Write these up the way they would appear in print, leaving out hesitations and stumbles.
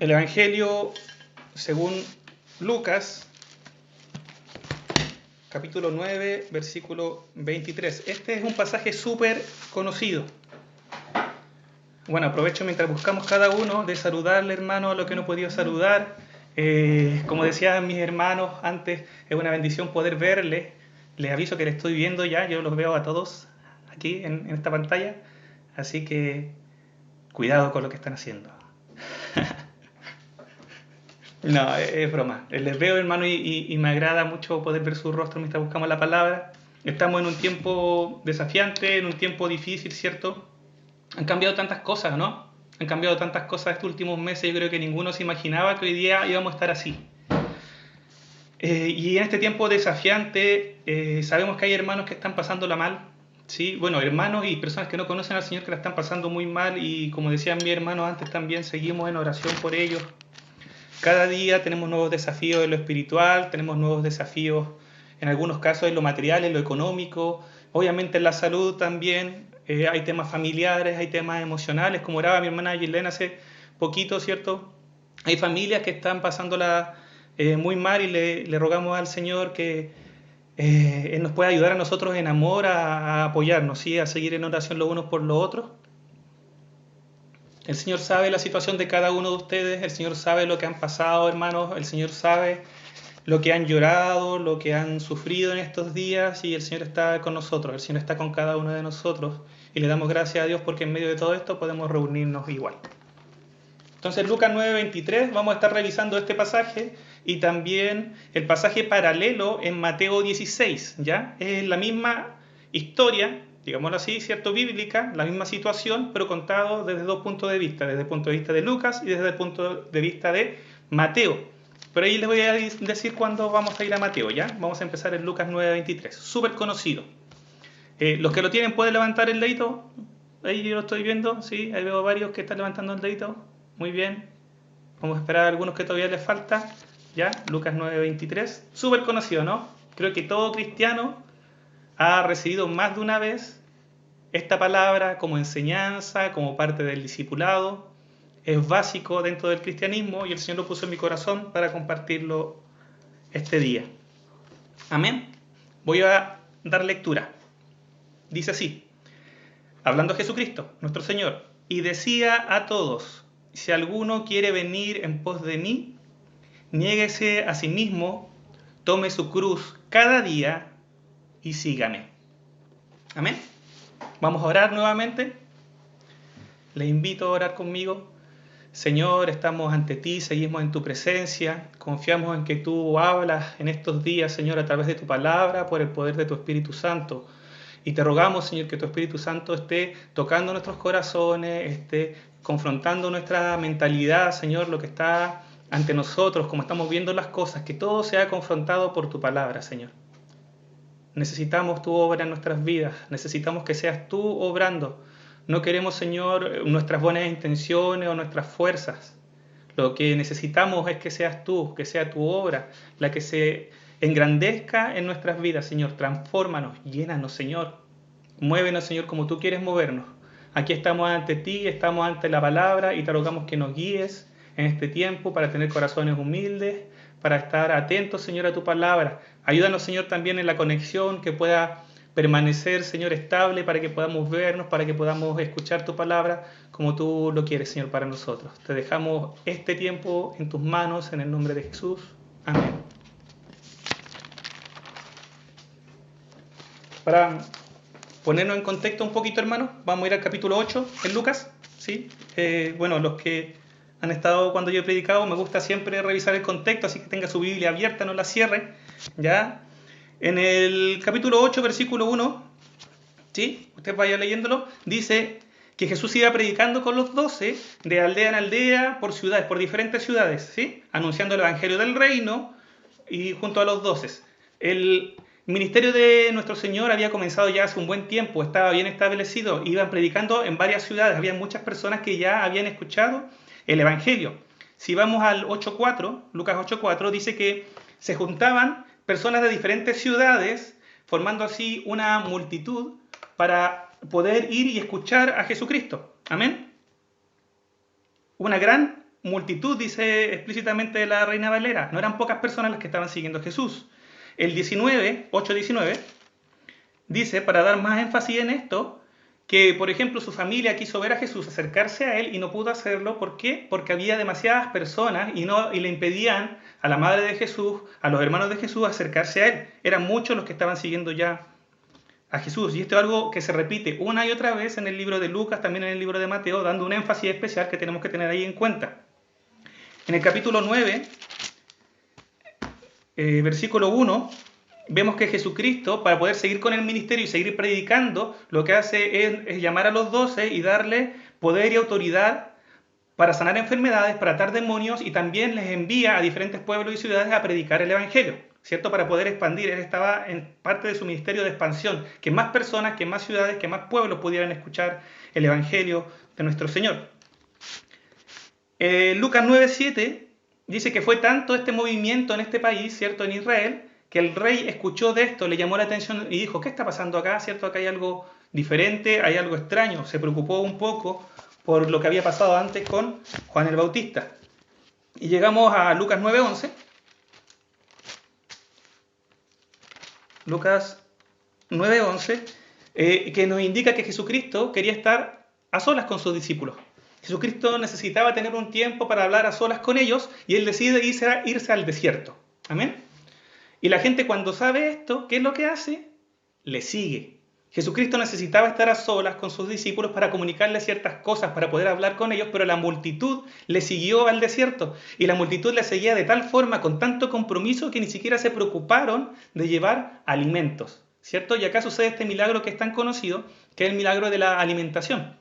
El Evangelio según Lucas, capítulo 9, versículo 23. Este es un pasaje súper conocido. Bueno, aprovecho mientras buscamos cada uno de saludarle, hermano, a lo que no he podido saludar. Como decían mis hermanos antes, es una bendición poder verle. Les aviso que le estoy viendo ya, yo los veo a todos aquí en esta pantalla. Así que cuidado con lo que están haciendo. No, es broma. Les veo, hermano, y me agrada mucho poder ver su rostro mientras buscamos la palabra. Estamos en un tiempo desafiante, en un tiempo difícil, ¿cierto? Han cambiado tantas cosas, ¿no? Han cambiado tantas cosas estos últimos meses. Yo creo que ninguno se imaginaba que hoy día íbamos a estar así. Y en este tiempo desafiante, sabemos que hay hermanos que están pasándola mal, ¿sí? Bueno, hermanos y personas que no conocen al Señor que la están pasando muy mal. Y como decían mis hermanos antes también, seguimos en oración por ellos. Cada día tenemos nuevos desafíos en lo espiritual, tenemos nuevos desafíos en algunos casos en lo material, en lo económico, obviamente en la salud también. Hay temas familiares, hay temas emocionales, como oraba mi hermana Gilena hace poquito, ¿cierto? Hay familias que están pasándola muy mal y le rogamos al Señor que Él nos pueda ayudar a nosotros en amor a apoyarnos, ¿sí? A seguir en oración los unos por los otros. El Señor sabe la situación de cada uno de ustedes, el Señor sabe lo que han pasado, hermanos, el Señor sabe lo que han llorado, lo que han sufrido en estos días, y el Señor está con nosotros, el Señor está con cada uno de nosotros, y le damos gracias a Dios porque en medio de todo esto podemos reunirnos igual. Entonces, Lucas 9:23, vamos a estar revisando este pasaje y también el pasaje paralelo en Mateo 16, ¿ya? Es la misma historia, digámoslo así, ¿cierto? Bíblica, la misma situación, pero contado desde dos puntos de vista, desde el punto de vista de Lucas y desde el punto de vista de Mateo. Pero ahí les voy a decir cuándo vamos a ir a Mateo, ¿ya? Vamos a empezar en Lucas 9:23, súper conocido. Los que lo tienen pueden levantar el dedito. Ahí yo lo estoy viendo, sí, ahí veo varios que están levantando el dedito. Muy bien. Vamos a esperar a algunos que todavía les falta. ¿Ya? Lucas 9:23. Súper conocido, ¿no? Creo que todo cristiano ha recibido más de una vez esta palabra como enseñanza, como parte del discipulado. Es básico dentro del cristianismo y el Señor lo puso en mi corazón para compartirlo este día. Amén. Voy a dar lectura. Dice así, hablando a Jesucristo, nuestro Señor, y decía a todos: si alguno quiere venir en pos de mí, niéguese a sí mismo, tome su cruz cada día y sígame. Amén. Vamos a orar nuevamente. Les invito a orar conmigo. Señor, estamos ante ti, seguimos en tu presencia, confiamos en que tú hablas en estos días, Señor, a través de tu palabra, por el poder de tu Espíritu Santo. Y te rogamos, Señor, que tu Espíritu Santo esté tocando nuestros corazones, esté confrontando nuestra mentalidad, Señor, lo que está ante nosotros, como estamos viendo las cosas, que todo sea confrontado por tu palabra, Señor. Necesitamos tu obra en nuestras vidas, necesitamos que seas tú obrando. No queremos, Señor, nuestras buenas intenciones o nuestras fuerzas. Lo que necesitamos es que seas tú, que sea tu obra, la que se engrandezca en nuestras vidas, Señor. Transfórmanos, llénanos, Señor. Muévenos, Señor, como tú quieres movernos. Aquí estamos ante ti, estamos ante la palabra y te rogamos que nos guíes en este tiempo para tener corazones humildes, para estar atentos, Señor, a tu palabra. Ayúdanos, Señor, también en la conexión, que pueda permanecer, Señor, estable, para que podamos vernos, para que podamos escuchar tu palabra como tú lo quieres, Señor, para nosotros. Te dejamos este tiempo en tus manos, en el nombre de Jesús. Amén. Para ponernos en contexto un poquito, hermanos, vamos a ir al capítulo 8 en Lucas, ¿sí? Bueno, los que han estado cuando yo he predicado, me gusta siempre revisar el contexto, así que tenga su Biblia abierta, no la cierre, ¿ya? En el capítulo 8, versículo 1, ¿sí? Usted vaya leyéndolo, dice que Jesús iba predicando con los 12 de aldea en aldea, por ciudades, por diferentes ciudades, ¿sí? Anunciando el evangelio del reino y junto a los 12. El ministerio de nuestro Señor había comenzado ya hace un buen tiempo, estaba bien establecido, iban predicando en varias ciudades, había muchas personas que ya habían escuchado el evangelio. Si vamos al 8.4, Lucas 8.4, dice que se juntaban personas de diferentes ciudades, formando así una multitud para poder ir y escuchar a Jesucristo. Amén. Una gran multitud, dice explícitamente la Reina Valera. No eran pocas personas las que estaban siguiendo a Jesús. El 8:19, dice, para dar más énfasis en esto, que, por ejemplo, su familia quiso ver a Jesús, acercarse a él y no pudo hacerlo. ¿Por qué? Porque había demasiadas personas y le impedían a la madre de Jesús, a los hermanos de Jesús, acercarse a él. Eran muchos los que estaban siguiendo ya a Jesús. Y esto es algo que se repite una y otra vez en el libro de Lucas, también en el libro de Mateo, dando un énfasis especial que tenemos que tener ahí en cuenta. En el capítulo 9, versículo 1, vemos que Jesucristo, para poder seguir con el ministerio y seguir predicando, lo que hace es llamar a los 12 y darle poder y autoridad para sanar enfermedades, para atar demonios, y también les envía a diferentes pueblos y ciudades a predicar el Evangelio, ¿cierto? Para poder expandir. Él estaba en parte de su ministerio de expansión, que más personas, que más ciudades, que más pueblos pudieran escuchar el Evangelio de nuestro Señor. Lucas 9:7 dice que fue tanto este movimiento en este país, ¿cierto? En Israel, que el rey escuchó de esto, le llamó la atención y dijo, ¿qué está pasando acá? ¿Cierto? Acá hay algo diferente, hay algo extraño. Se preocupó un poco por lo que había pasado antes con Juan el Bautista. Y llegamos a Lucas 9:11. Lucas 9:11, que nos indica que Jesucristo quería estar a solas con sus discípulos. Jesucristo necesitaba tener un tiempo para hablar a solas con ellos y él decide irse al desierto. Amén. Y la gente, cuando sabe esto, ¿qué es lo que hace? Le sigue. Jesucristo necesitaba estar a solas con sus discípulos para comunicarles ciertas cosas, para poder hablar con ellos, pero la multitud le siguió al desierto. Y la multitud le seguía de tal forma, con tanto compromiso, que ni siquiera se preocuparon de llevar alimentos, ¿cierto? Y acá sucede este milagro que es tan conocido, que es el milagro de la alimentación,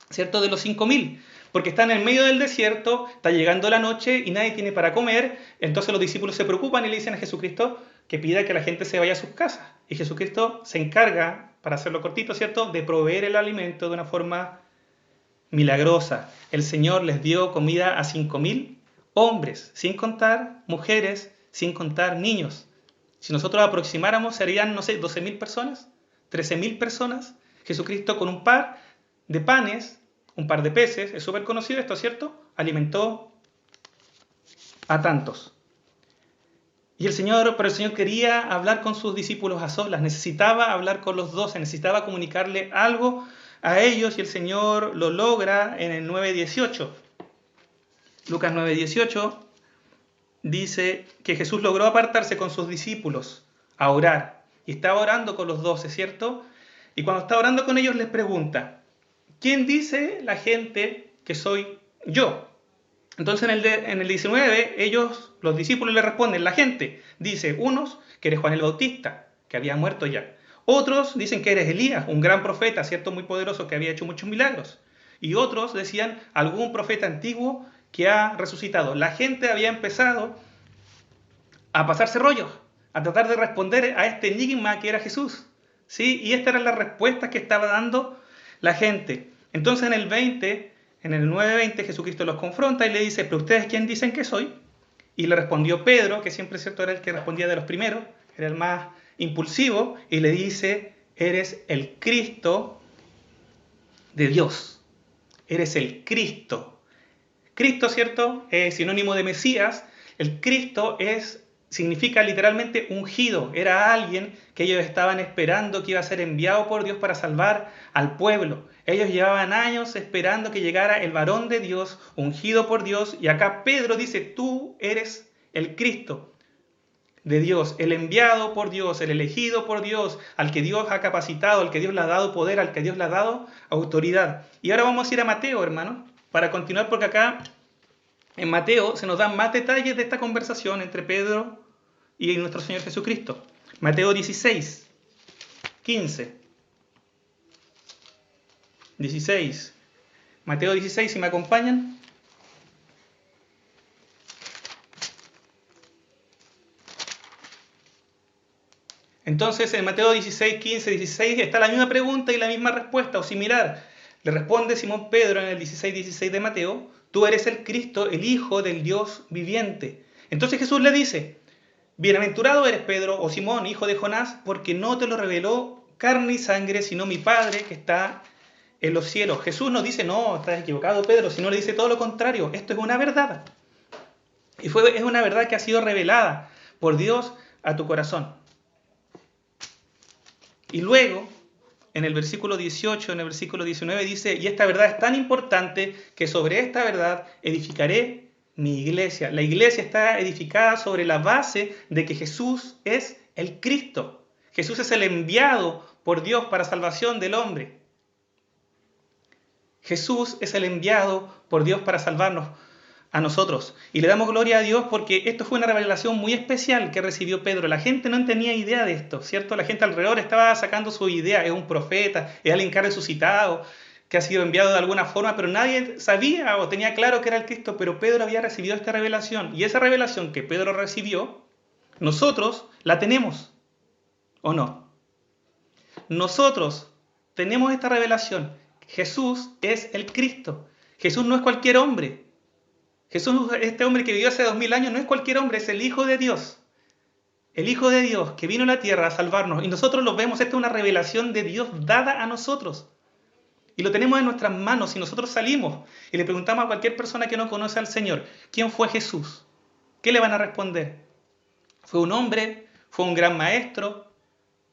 ¿cierto? De los 5.000. Porque están en medio del desierto, está llegando la noche y nadie tiene para comer. Entonces los discípulos se preocupan y le dicen a Jesucristo que pida que la gente se vaya a sus casas. Y Jesucristo se encarga, para hacerlo cortito, ¿cierto?, de proveer el alimento de una forma milagrosa. El Señor les dio comida a 5.000 hombres, sin contar mujeres, sin contar niños. Si nosotros aproximáramos, serían, no sé, 12.000 personas, 13.000 personas. Jesucristo con un par de panes, un par de peces, es súper conocido esto, ¿cierto? Alimentó a tantos. Pero el Señor quería hablar con sus discípulos a solas, necesitaba hablar con los 12, necesitaba comunicarle algo a ellos y el Señor lo logra en el 9:18. Lucas 9:18 dice que Jesús logró apartarse con sus discípulos a orar y estaba orando con los 12, ¿cierto? Y cuando está orando con ellos les pregunta, ¿quién dice la gente que soy yo? Entonces en el 19 los discípulos le responden, la gente dice, unos que eres Juan el Bautista, que había muerto ya. Otros dicen que eres Elías, un gran profeta, ¿cierto? Muy poderoso, que había hecho muchos milagros. Y otros decían, algún profeta antiguo que ha resucitado. La gente había empezado a pasarse rollos, a tratar de responder a este enigma que era Jesús, ¿sí? Y estas eran las respuestas que estaba dando la gente. Entonces en el 9:20 Jesucristo los confronta y le dice, ¿pero ustedes quién dicen que soy? Y le respondió Pedro, que siempre, ¿cierto?, era el que respondía de los primeros, era el más impulsivo, y le dice, eres el Cristo de Dios. Eres el Cristo. Cristo, ¿cierto?, es sinónimo de Mesías. El Cristo significa literalmente ungido. Era alguien que ellos estaban esperando que iba a ser enviado por Dios para salvar al pueblo. Ellos llevaban años esperando que llegara el varón de Dios, ungido por Dios. Y acá Pedro dice, tú eres el Cristo de Dios, el enviado por Dios, el elegido por Dios, al que Dios ha capacitado, al que Dios le ha dado poder, al que Dios le ha dado autoridad. Y ahora vamos a ir a Mateo, hermano, para continuar, porque acá en Mateo se nos dan más detalles de esta conversación entre Pedro y nuestro Señor Jesucristo. Mateo 16, 15. 16. Mateo 16, si me acompañan. Entonces en Mateo 16, 15, 16 está la misma pregunta y la misma respuesta o similar. Le responde Simón Pedro en el 16, 16 de Mateo, tú eres el Cristo, el Hijo del Dios viviente. Entonces Jesús le dice, bienaventurado eres Pedro o Simón, hijo de Jonás, porque no te lo reveló carne y sangre, sino mi Padre que está en los cielos. Jesús no dice, no, estás equivocado, Pedro, sino le dice todo lo contrario. Esto es una verdad. Y es una verdad que ha sido revelada por Dios a tu corazón. Y luego, en el versículo 18, en el versículo 19 dice, y esta verdad es tan importante que sobre esta verdad edificaré mi iglesia. La iglesia está edificada sobre la base de que Jesús es el Cristo. Jesús es el enviado por Dios para salvación del hombre. Jesús es el enviado por Dios para salvarnos a nosotros. Y le damos gloria a Dios porque esto fue una revelación muy especial que recibió Pedro. La gente no tenía idea de esto, ¿cierto? La gente alrededor estaba sacando su idea. Es un profeta, es alguien que ha resucitado, que ha sido enviado de alguna forma, pero nadie sabía o tenía claro que era el Cristo. Pero Pedro había recibido esta revelación. Y esa revelación que Pedro recibió, nosotros la tenemos, ¿o no? Nosotros tenemos esta revelación. Jesús es el Cristo. Jesús no es cualquier hombre. Jesús, este hombre que vivió hace 2000 años, no es cualquier hombre, es el Hijo de Dios. El Hijo de Dios que vino a la tierra a salvarnos. Y nosotros lo vemos, esta es una revelación de Dios dada a nosotros. Y lo tenemos en nuestras manos y nosotros salimos y le preguntamos a cualquier persona que no conoce al Señor, ¿quién fue Jesús? ¿Qué le van a responder? ¿Fue un hombre? ¿Fue un gran maestro?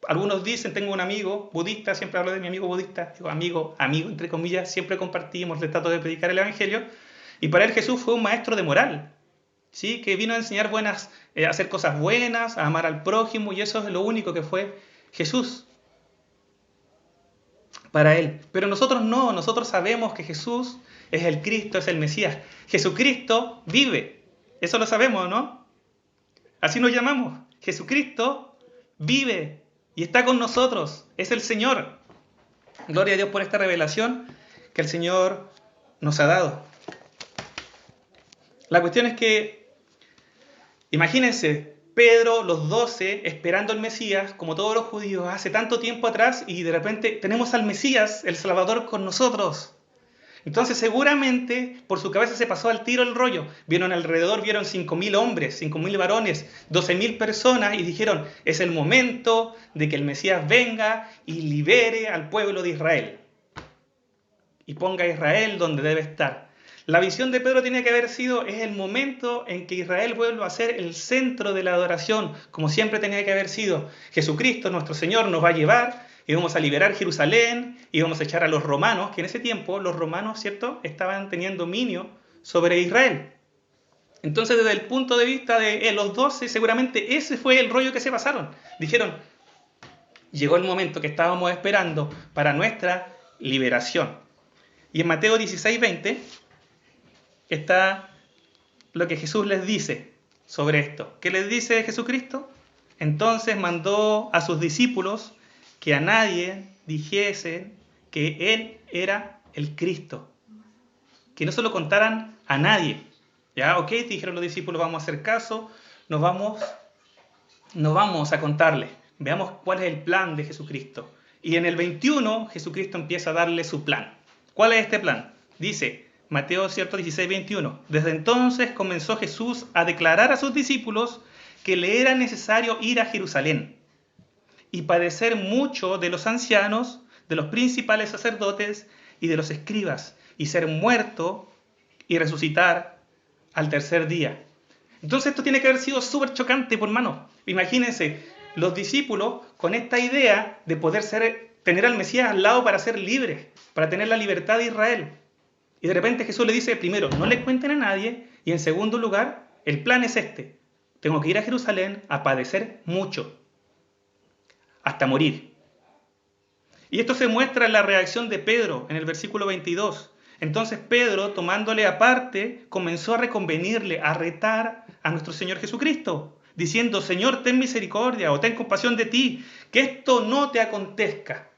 Algunos dicen, tengo un amigo budista, siempre hablo de mi amigo budista, digo amigo, entre comillas, siempre compartimos, le trato de predicar el Evangelio, y para él Jesús fue un maestro de moral, ¿sí? Que vino a enseñar a hacer cosas buenas, a amar al prójimo, y eso es lo único que fue Jesús para él. Pero nosotros no, nosotros sabemos que Jesús es el Cristo, es el Mesías. Jesucristo vive, eso lo sabemos, ¿no? Así nos llamamos, Jesucristo vive. Y está con nosotros, es el Señor. Gloria a Dios por esta revelación que el Señor nos ha dado. La cuestión es que, imagínense, Pedro, los 12, esperando al Mesías, como todos los judíos, hace tanto tiempo atrás, y de repente tenemos al Mesías, el Salvador, con nosotros. Entonces seguramente por su cabeza se pasó al tiro el rollo. Vieron alrededor, vieron 5.000 hombres, 5.000 varones, 12.000 personas y dijeron, es el momento de que el Mesías venga y libere al pueblo de Israel. Y ponga a Israel donde debe estar. La visión de Pedro tenía que haber sido, es el momento en que Israel vuelva a ser el centro de la adoración, como siempre tenía que haber sido. Jesucristo, nuestro Señor, nos va a llevar. Y vamos a liberar Jerusalén, y vamos a echar a los romanos, que en ese tiempo los romanos, ¿cierto?, estaban teniendo dominio sobre Israel. Entonces, desde el punto de vista de los 12, seguramente ese fue el rollo que se pasaron. Dijeron, llegó el momento que estábamos esperando para nuestra liberación. Y en Mateo 16:20 está lo que Jesús les dice sobre esto. ¿Qué les dice Jesucristo? Entonces mandó a sus discípulos que a nadie dijese que Él era el Cristo. Que no se lo contaran a nadie. Ya, ok, dijeron los discípulos, vamos a hacer caso, no vamos a contarle. Veamos cuál es el plan de Jesucristo. Y en el 21, Jesucristo empieza a darle su plan. ¿Cuál es este plan? Dice, Mateo 16:21. Desde entonces comenzó Jesús a declarar a sus discípulos que le era necesario ir a Jerusalén y padecer mucho de los ancianos, de los principales sacerdotes y de los escribas, y ser muerto y resucitar al tercer día. Entonces esto tiene que haber sido súper chocante, por hermano. Imagínense, los discípulos con esta idea de poder tener al Mesías al lado para ser libres, para tener la libertad de Israel. Y de repente Jesús le dice, primero, no le cuenten a nadie, y en segundo lugar, el plan es este. Tengo que ir a Jerusalén a padecer mucho, hasta morir. Y esto se muestra en la reacción de Pedro en el versículo 22. Entonces Pedro, tomándole aparte, comenzó a reconvenirle, a retar a nuestro Señor Jesucristo, diciendo, Señor, ten misericordia o ten compasión de ti, que esto no te acontezca.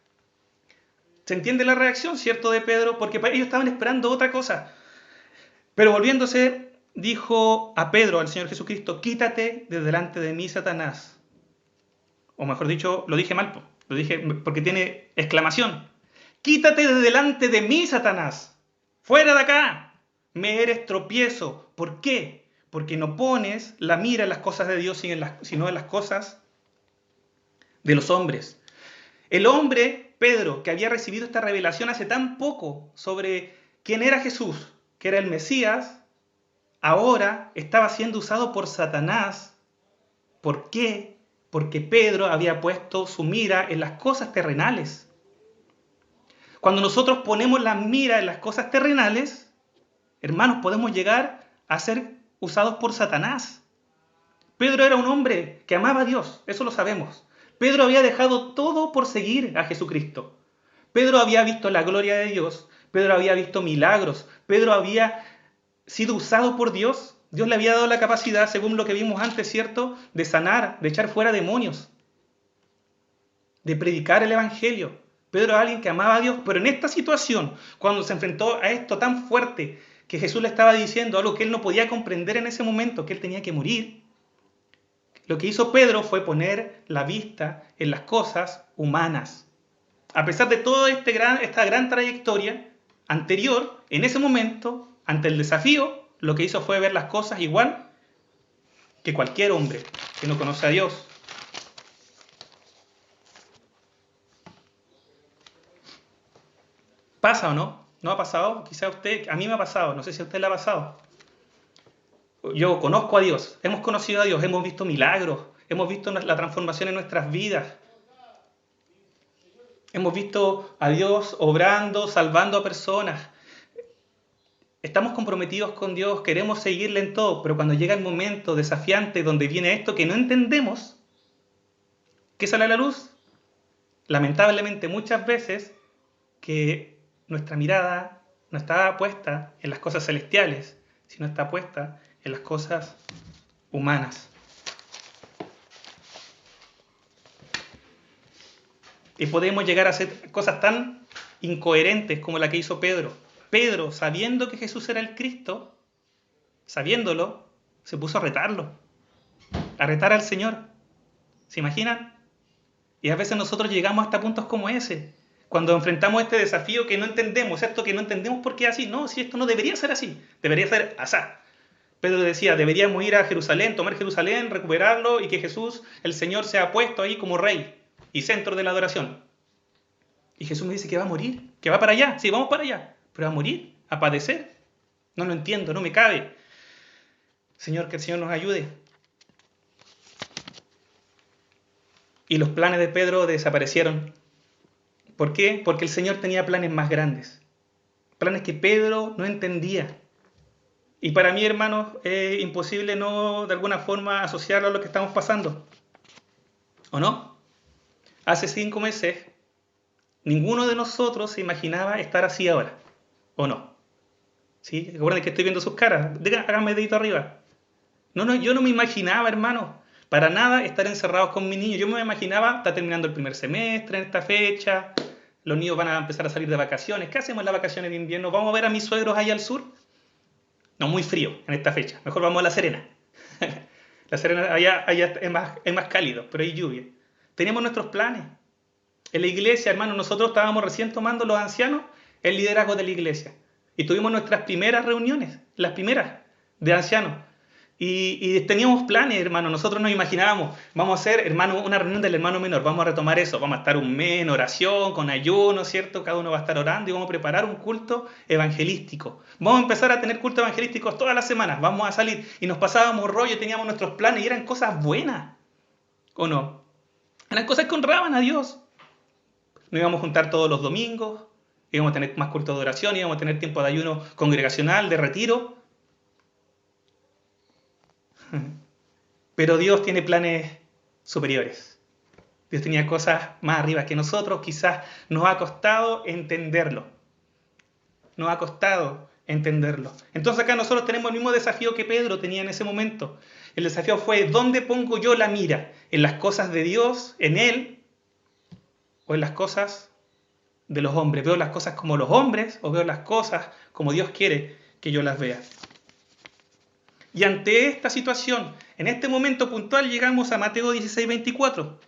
¿Se entiende la reacción, cierto, de Pedro? Porque ellos estaban esperando otra cosa. Pero volviéndose, dijo a Pedro, al Señor Jesucristo, quítate de delante de mí, Satanás. O mejor dicho, lo dije mal, lo dije porque tiene exclamación. Quítate de delante de mí, Satanás. Fuera de acá. Me eres tropiezo. ¿Por qué? Porque no pones la mira en las cosas de Dios, sino en las cosas de los hombres. El hombre Pedro, que había recibido esta revelación hace tan poco sobre quién era Jesús, que era el Mesías, ahora estaba siendo usado por Satanás. ¿Por qué? Porque Pedro había puesto su mira en las cosas terrenales. Cuando nosotros ponemos la mira en las cosas terrenales, hermanos, podemos llegar a ser usados por Satanás. Pedro era un hombre que amaba a Dios, eso lo sabemos. Pedro había dejado todo por seguir a Jesucristo. Pedro había visto la gloria de Dios, Pedro había visto milagros, Pedro había sido usado por Dios. Dios le había dado la capacidad, según lo que vimos antes, ¿cierto?, de sanar, de echar fuera demonios, de predicar el Evangelio. Pedro era alguien que amaba a Dios, pero en esta situación, cuando se enfrentó a esto tan fuerte, que Jesús le estaba diciendo algo que él no podía comprender en ese momento, que él tenía que morir, lo que hizo Pedro fue poner la vista en las cosas humanas. A pesar de toda esta gran trayectoria anterior, en ese momento, ante el desafío, lo que hizo fue ver las cosas igual que cualquier hombre que no conoce a Dios. ¿Pasa o no? ¿No ha pasado? Quizá a usted, a mí me ha pasado, no sé si a usted le ha pasado. Yo conozco a Dios, hemos conocido a Dios, hemos visto milagros, hemos visto la transformación en nuestras vidas. Hemos visto a Dios obrando, salvando a personas. Estamos comprometidos con Dios, queremos seguirle en todo, pero cuando llega el momento desafiante donde viene esto que no entendemos, ¿qué sale a la luz? Lamentablemente muchas veces que nuestra mirada no está puesta en las cosas celestiales, sino está puesta en las cosas humanas. Y podemos llegar a hacer cosas tan incoherentes como la que hizo Pedro. Pedro, sabiendo que Jesús era el Cristo, sabiéndolo, se puso a retarlo, a retar al Señor. ¿Se imaginan? Y a veces nosotros llegamos hasta puntos como ese, cuando enfrentamos este desafío que no entendemos, esto que no entendemos por qué es así. No, si esto no debería ser así, debería ser asá. Pedro decía, deberíamos ir a Jerusalén, tomar Jerusalén, recuperarlo y que Jesús, el Señor, sea puesto ahí como rey y centro de la adoración. Y Jesús me dice que va a morir, que va para allá. Sí, vamos para allá, pero va a morir, a padecer. No lo entiendo, no me cabe. Señor, que el Señor nos ayude. Y los planes de Pedro desaparecieron. ¿Por qué? Porque el Señor tenía planes más grandes. Planes que Pedro no entendía. Y para mí, hermanos, es imposible no de alguna forma asociarlo a lo que estamos pasando. ¿O no? Hace 5 meses, ninguno de nosotros se imaginaba estar así ahora. ¿O no? ¿Sí? Recuerden que estoy viendo sus caras. Háganme dedito arriba. No, yo no me imaginaba, hermano, para nada estar encerrados con mis niños. Yo me imaginaba, está terminando el primer semestre en esta fecha, los niños van a empezar a salir de vacaciones. ¿Qué hacemos en las vacaciones de invierno? ¿Vamos a ver a mis suegros allá al sur? No, muy frío en esta fecha. Mejor vamos a La Serena. La Serena allá es más cálido, pero hay lluvia. Teníamos nuestros planes. En la iglesia, hermano, nosotros estábamos recién tomando los ancianos el liderazgo de la iglesia. Y tuvimos nuestras primeras reuniones, las primeras de ancianos. Y teníamos planes, hermano. Nosotros nos imaginábamos, vamos a hacer, hermano, una reunión del hermano menor. Vamos a retomar eso. Vamos a estar un mes en oración, con ayuno, ¿cierto? Cada uno va a estar orando y vamos a preparar un culto evangelístico. Vamos a empezar a tener cultos evangelísticos todas las semanas. Vamos a salir. Y nos pasábamos rollo, teníamos nuestros planes y eran cosas buenas. ¿O no? Eran cosas que honraban a Dios. Nos íbamos a juntar todos los domingos. Íbamos a tener más cultos de oración. Íbamos a tener tiempo de ayuno congregacional, de retiro. Pero Dios tiene planes superiores. Dios tenía cosas más arriba que nosotros. Quizás nos ha costado entenderlo. Nos ha costado entenderlo. Entonces acá nosotros tenemos el mismo desafío que Pedro tenía en ese momento. El desafío fue, ¿dónde pongo yo la mira? ¿En las cosas de Dios, en Él? ¿O en las cosas de los hombres? ¿Veo las cosas como los hombres o veo las cosas como Dios quiere que yo las vea? Y ante esta situación, en este momento puntual, llegamos a Mateo 16:24.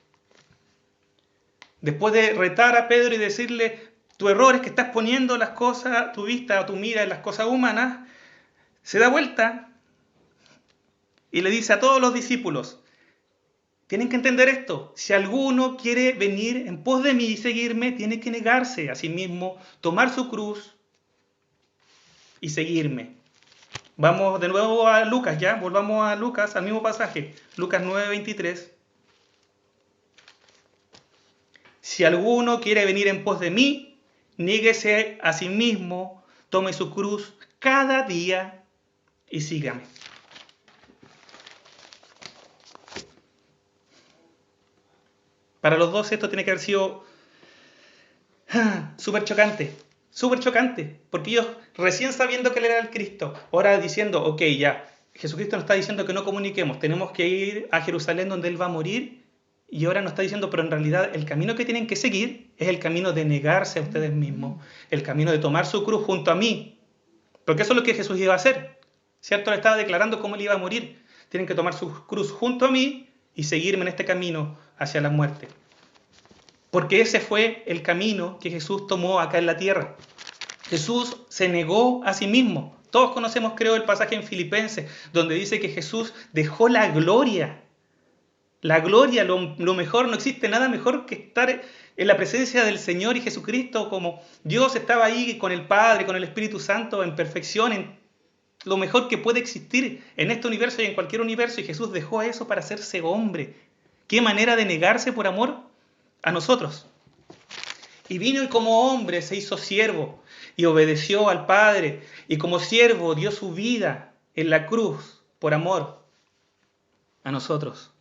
Después de retar a Pedro y decirle, tu error es que estás poniendo las cosas, tu vista o tu mira en las cosas humanas, se da vuelta y le dice a todos los discípulos, Tienen que entender esto. Si alguno quiere venir en pos de mí y seguirme, tiene que negarse a sí mismo, tomar su cruz y seguirme. Vamos de nuevo a Lucas, ya. Volvamos a Lucas, al mismo pasaje. Lucas 9:23. Si alguno quiere venir en pos de mí, niéguese a sí mismo, tome su cruz cada día y sígame. Para los dos esto tiene que haber sido súper chocante, porque ellos recién sabiendo que él era el Cristo, ahora diciendo, ok, ya, Jesucristo nos está diciendo que no comuniquemos, tenemos que ir a Jerusalén donde él va a morir, y ahora nos está diciendo, pero en realidad el camino que tienen que seguir es el camino de negarse a ustedes mismos, el camino de tomar su cruz junto a mí, porque eso es lo que Jesús iba a hacer, ¿cierto? Le estaba declarando cómo él iba a morir, tienen que tomar su cruz junto a mí y seguirme en este camino hacia la muerte. Porque ese fue el camino que Jesús tomó acá en la tierra. Jesús se negó a sí mismo. Todos conocemos, creo, el pasaje en Filipenses, donde dice que Jesús dejó la gloria. La gloria, lo mejor, no existe nada mejor que estar en la presencia del Señor y Jesucristo, como Dios estaba ahí con el Padre, con el Espíritu Santo, en perfección, en lo mejor que puede existir en este universo y en cualquier universo, y Jesús dejó eso para hacerse hombre. ¿Qué manera de negarse por amor a nosotros? Y vino y como hombre se hizo siervo y obedeció al Padre, y como siervo dio su vida en la cruz por amor a nosotros.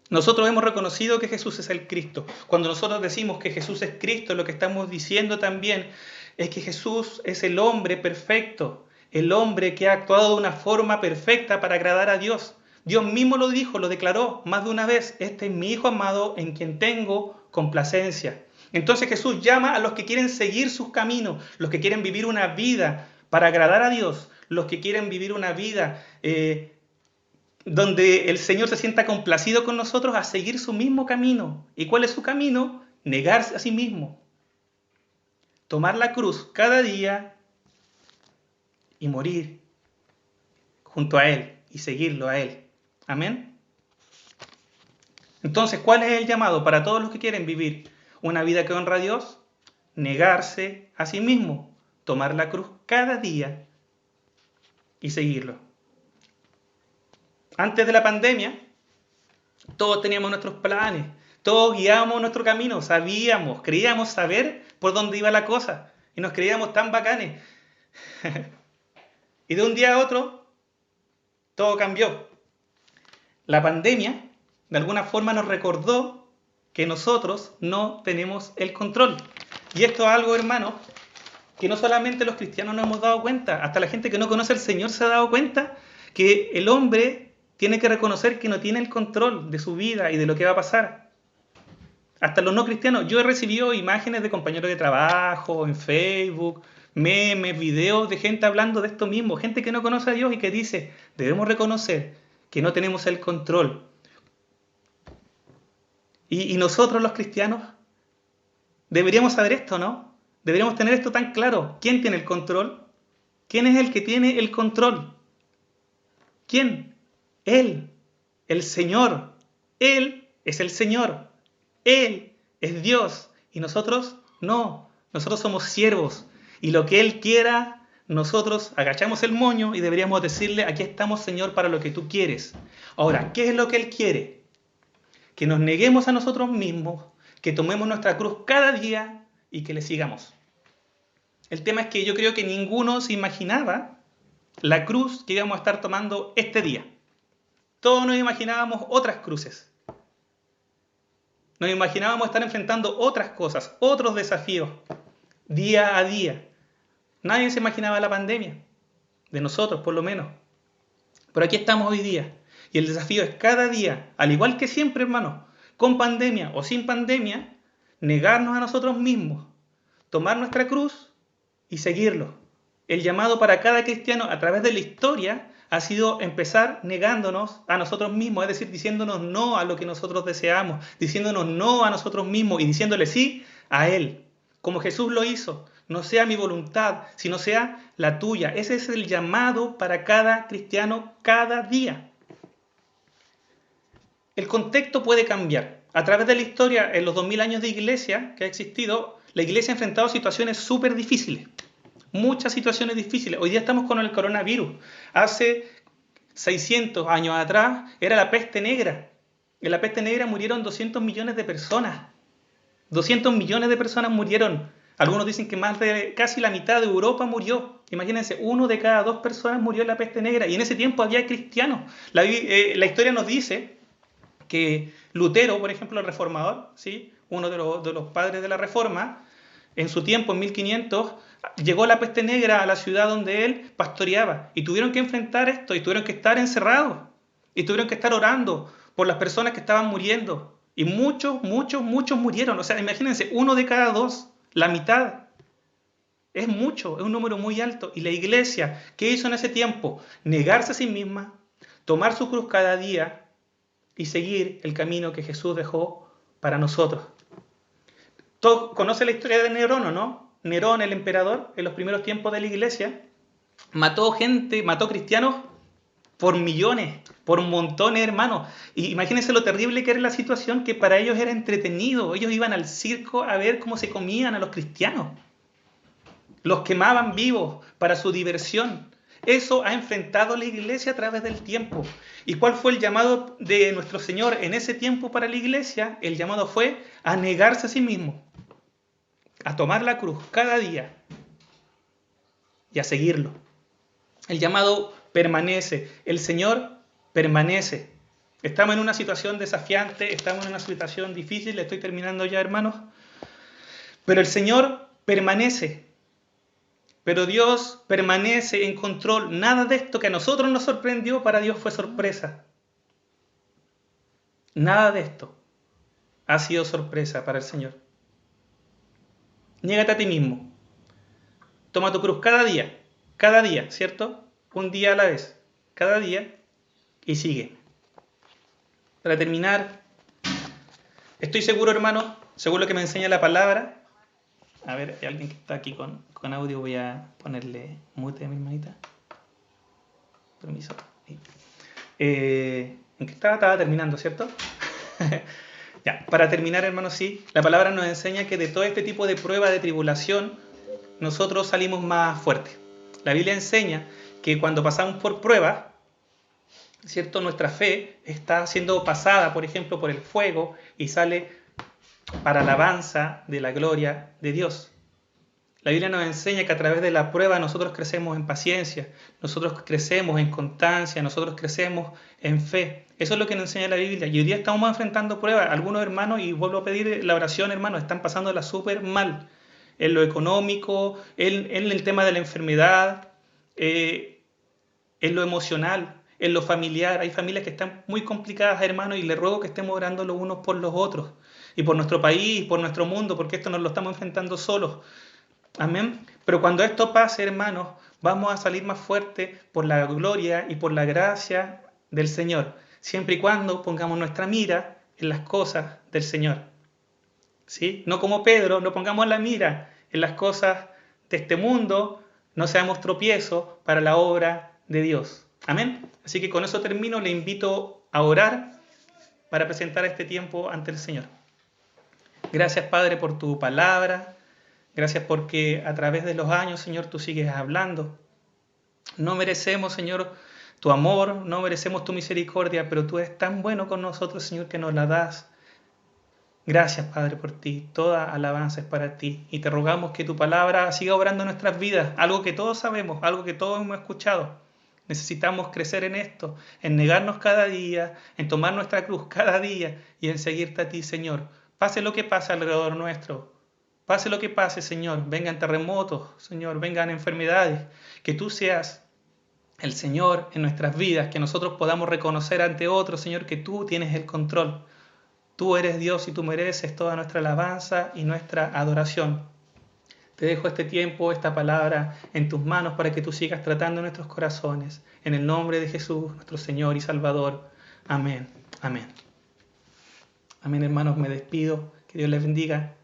Nosotros hemos reconocido que Jesús es el Cristo. Cuando nosotros decimos que Jesús es Cristo, lo que estamos diciendo también es que Jesús es el hombre perfecto, el hombre que ha actuado de una forma perfecta para agradar a Dios. Dios mismo lo dijo, lo declaró más de una vez: este es mi Hijo amado en quien tengo complacencia. Entonces Jesús llama a los que quieren seguir sus caminos, los que quieren vivir una vida para agradar a Dios, los que quieren vivir una vida donde el Señor se sienta complacido con nosotros, a seguir su mismo camino. ¿Y cuál es su camino? Negarse a sí mismo. Tomar la cruz cada día y morir junto a Él y seguirlo a Él. Amén. Entonces, ¿cuál es el llamado para todos los que quieren vivir una vida que honra a Dios? Negarse a sí mismo, tomar la cruz cada día y seguirlo. Antes de la pandemia, todos teníamos nuestros planes, todos guiábamos nuestro camino, sabíamos, creíamos saber por dónde iba la cosa y nos creíamos tan bacanes. Y de un día a otro, todo cambió. La pandemia, de alguna forma, nos recordó que nosotros no tenemos el control. Y esto es algo, hermano, que no solamente los cristianos nos hemos dado cuenta, hasta la gente que no conoce al Señor se ha dado cuenta que el hombre tiene que reconocer que no tiene el control de su vida y de lo que va a pasar. Hasta los no cristianos. Yo he recibido imágenes de compañeros de trabajo, en Facebook, memes, videos de gente hablando de esto mismo. Gente que no conoce a Dios y que dice, debemos reconocer que no tenemos el control. Y nosotros los cristianos deberíamos saber esto, ¿no? Deberíamos tener esto tan claro. ¿Quién tiene el control? ¿Quién es el que tiene el control? ¿Quién? Él, el Señor. Él es el Señor. Él es Dios. Y nosotros no. Nosotros somos siervos. Y lo que Él quiera, nosotros agachamos el moño y deberíamos decirle, aquí estamos, Señor, para lo que tú quieres. Ahora, ¿qué es lo que Él quiere? Que nos neguemos a nosotros mismos, que tomemos nuestra cruz cada día y que le sigamos. El tema es que yo creo que ninguno se imaginaba la cruz que íbamos a estar tomando este día. Todos nos imaginábamos otras cruces. Nos imaginábamos estar enfrentando otras cosas, otros desafíos, día a día. Nadie se imaginaba la pandemia, de nosotros por lo menos. Pero aquí estamos hoy día. Y el desafío es cada día, al igual que siempre, hermano, con pandemia o sin pandemia, negarnos a nosotros mismos, tomar nuestra cruz y seguirlo. El llamado para cada cristiano a través de la historia ha sido empezar negándonos a nosotros mismos, es decir, diciéndonos no a lo que nosotros deseamos, diciéndonos no a nosotros mismos y diciéndole sí a Él, como Jesús lo hizo. No sea mi voluntad, sino sea la tuya. Ese es el llamado para cada cristiano cada día. el contexto puede cambiar. A través de la historia, en los 2000 años de iglesia que ha existido, la iglesia ha enfrentado situaciones súper difíciles. Muchas situaciones difíciles. Hoy día estamos con el coronavirus. Hace 600 años atrás era la peste negra. En la peste negra murieron 200 millones de personas. 200 millones de personas murieron. Algunos dicen que más de casi la mitad de Europa murió. Imagínense, 1 de cada 2 personas murió en la peste negra. Y en ese tiempo había cristianos. La historia nos dice que Lutero, por ejemplo, el reformador, ¿sí? Uno de los padres de la Reforma, en su tiempo, en 1500, llegó la peste negra a la ciudad donde él pastoreaba. Y tuvieron que enfrentar esto, y tuvieron que estar encerrados. Y tuvieron que estar orando por las personas que estaban muriendo. Y muchos murieron. O sea, imagínense, 1 de cada 2, la mitad. Es mucho, es un número muy alto. Y la iglesia, ¿qué hizo en ese tiempo? Negarse a sí misma, tomar su cruz cada día y seguir el camino que Jesús dejó para nosotros. ¿Todos conocen la historia de Nerón o no? Nerón, el emperador, en los primeros tiempos de la iglesia, mató gente, mató cristianos por millones, por montones, hermanos. Y imagínense lo terrible que era la situación, que para ellos era entretenido. Ellos iban al circo a ver cómo se comían a los cristianos. Los quemaban vivos para su diversión. Eso ha enfrentado la iglesia a través del tiempo. ¿Y cuál fue el llamado de nuestro Señor en ese tiempo para la iglesia? El llamado fue a negarse a sí mismo, a tomar la cruz cada día y a seguirlo. El llamado permanece, el Señor permanece. Estamos en una situación desafiante, estamos en una situación difícil, estoy terminando ya, hermanos, pero el Señor permanece. Pero Dios permanece en control. Nada de esto que a nosotros nos sorprendió, para Dios fue sorpresa. Nada de esto ha sido sorpresa para el Señor. Niégate a ti mismo. Toma tu cruz cada día, ¿cierto? Un día a la vez, cada día, y sigue. Para terminar, estoy seguro, hermano, según lo que me enseña la palabra. A ver, hay alguien que está aquí con audio, voy a ponerle mute a mi hermanita. Permiso. ¿En qué estaba? Estaba terminando, ¿cierto? Ya, para terminar, hermanos, sí, la palabra nos enseña que de todo este tipo de prueba, de tribulación, nosotros salimos más fuertes. La Biblia enseña que cuando pasamos por pruebas, ¿cierto? Nuestra fe está siendo pasada, por ejemplo, por el fuego y sale para alabanza de la gloria de Dios. La Biblia nos enseña que a través de la prueba nosotros crecemos en paciencia, nosotros crecemos en constancia, nosotros crecemos en fe. Eso es lo que nos enseña la Biblia. Y hoy día estamos enfrentando pruebas. Algunos hermanos, y vuelvo a pedir la oración, hermanos, están pasándola súper mal. En lo económico, en el tema de la enfermedad, en lo emocional, en lo familiar. Hay familias que están muy complicadas, hermanos, y les ruego que estemos orando los unos por los otros. Y por nuestro país, por nuestro mundo, porque esto nos lo estamos enfrentando solos. Amén. Pero cuando esto pase, hermanos, vamos a salir más fuertes por la gloria y por la gracia del Señor, siempre y cuando pongamos nuestra mira en las cosas del Señor. ¿Sí? No como Pedro, no pongamos la mira en las cosas de este mundo, no seamos tropiezo para la obra de Dios. Amén. Así que con eso termino, le invito a orar para presentar este tiempo ante el Señor. Gracias, Padre, por tu palabra. Gracias porque a través de los años, Señor, tú sigues hablando. No merecemos, Señor, tu amor, no merecemos tu misericordia, pero tú eres tan bueno con nosotros, Señor, que nos la das. Gracias, Padre, por ti. Toda alabanza es para ti. Y te rogamos que tu palabra siga obrando en nuestras vidas, algo que todos sabemos, algo que todos hemos escuchado. Necesitamos crecer en esto, en negarnos cada día, en tomar nuestra cruz cada día y en seguirte a ti, Señor. Pase lo que pase alrededor nuestro. Pase lo que pase, Señor, vengan terremotos, Señor, vengan enfermedades, que tú seas el Señor en nuestras vidas, que nosotros podamos reconocer ante otros, Señor, que tú tienes el control. Tú eres Dios y tú mereces toda nuestra alabanza y nuestra adoración. Te dejo este tiempo, esta palabra en tus manos para que tú sigas tratando nuestros corazones. En el nombre de Jesús, nuestro Señor y Salvador. Amén. Amén. Amén, hermanos, me despido. Que Dios les bendiga.